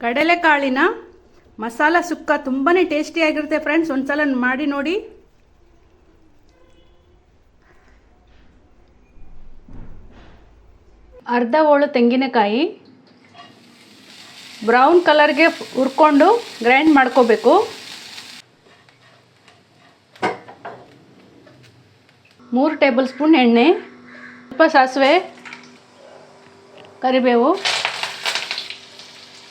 ಕಡಲೆಕಾಳಿನ ಮಸಾಲ ಸುಕ್ಕ ತುಂಬಾ ಟೇಸ್ಟಿಯಾಗಿರುತ್ತೆ ಫ್ರೆಂಡ್ಸ್. ಒಂದ್ಸಲ ಮಾಡಿ ನೋಡಿ. ಅರ್ಧ ಹೋಳು ತೆಂಗಿನಕಾಯಿ ಬ್ರೌನ್ ಕಲರ್ಗೆ ಹುರ್ಕೊಂಡು ಗ್ರೈಂಡ್ ಮಾಡ್ಕೋಬೇಕು. 3 ಟೇಬಲ್ ಸ್ಪೂನ್ ಎಣ್ಣೆ, ಸ್ವಲ್ಪ ಸಾಸಿವೆ, ಕರಿಬೇವು,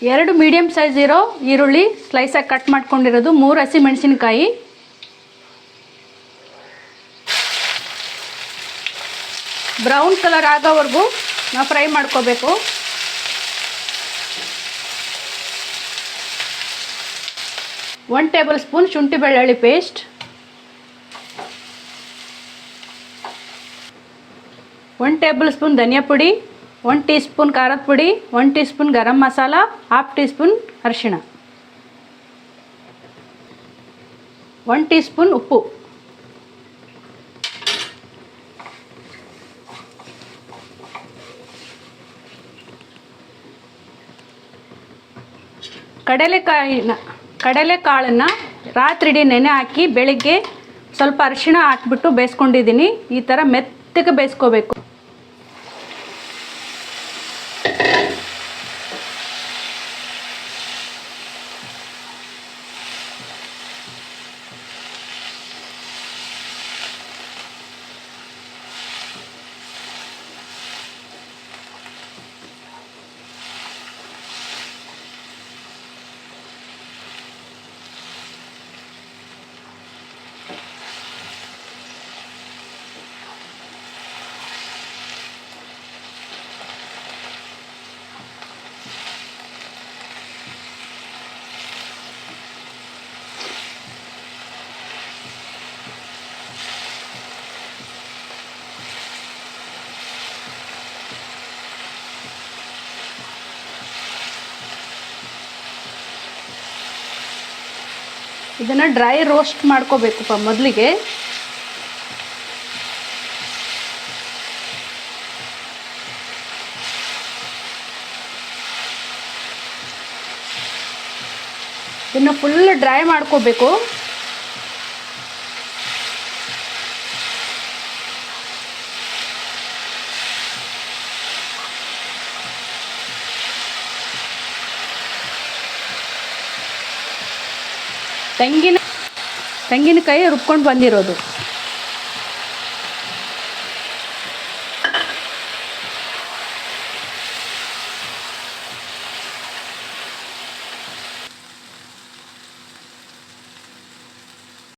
2 ಮೀಡಿಯಮ್ ಸೈಜ್ ಇರೋ ಈರುಳ್ಳಿ ಸ್ಲೈಸಾಗಿ ಕಟ್ ಮಾಡ್ಕೊಂಡಿರೋದು, 3 ಹಸಿ ಮೆಣಸಿನಕಾಯಿ, ಬ್ರೌನ್ ಕಲರ್ ಆಗೋವರೆಗೂ ನಾವು ಫ್ರೈ ಮಾಡ್ಕೋಬೇಕು. ಒನ್ ಟೇಬಲ್ ಸ್ಪೂನ್ ಶುಂಠಿ ಬೆಳ್ಳುಳ್ಳಿ ಪೇಸ್ಟ್, 1 ಟೇಬಲ್ ಸ್ಪೂನ್ ಧನಿಯಾ ಪುಡಿ, 1 ಟೀ ಸ್ಪೂನ್ ಖಾರದ ಪುಡಿ, 1 tea spoon garam masala, half tea spoon ಅರಿಶಿಣ, 1 ಟೀ ಸ್ಪೂನ್ ಉಪ್ಪು. ಕಡಲೆಕಾಳನ್ನು ರಾತ್ರಿ ಇಡೀ ನೆನೆ ಹಾಕಿ ಬೆಳಿಗ್ಗೆ ಸ್ವಲ್ಪ ಅರಿಶಿಣ ಹಾಕ್ಬಿಟ್ಟು ಬೇಯಿಸ್ಕೊಂಡಿದ್ದೀನಿ. ಈ ಥರ ಮೆತ್ತಗೆ ಬೇಯಿಸ್ಕೋಬೇಕು. ಇದನ್ನು ಡ್ರೈ ರೋಸ್ಟ್ ಮಾಡ್ಕೋಬೇಕಪ್ಪ ಮೊದಲಿಗೆ. ಇದನ್ನು ಫುಲ್ ಡ್ರೈ ಮಾಡ್ಕೋಬೇಕು. ತೆಂಗಿನಕಾಯಿ ರುಬ್ಕೊಂಡು ಬಂದಿರೋದು.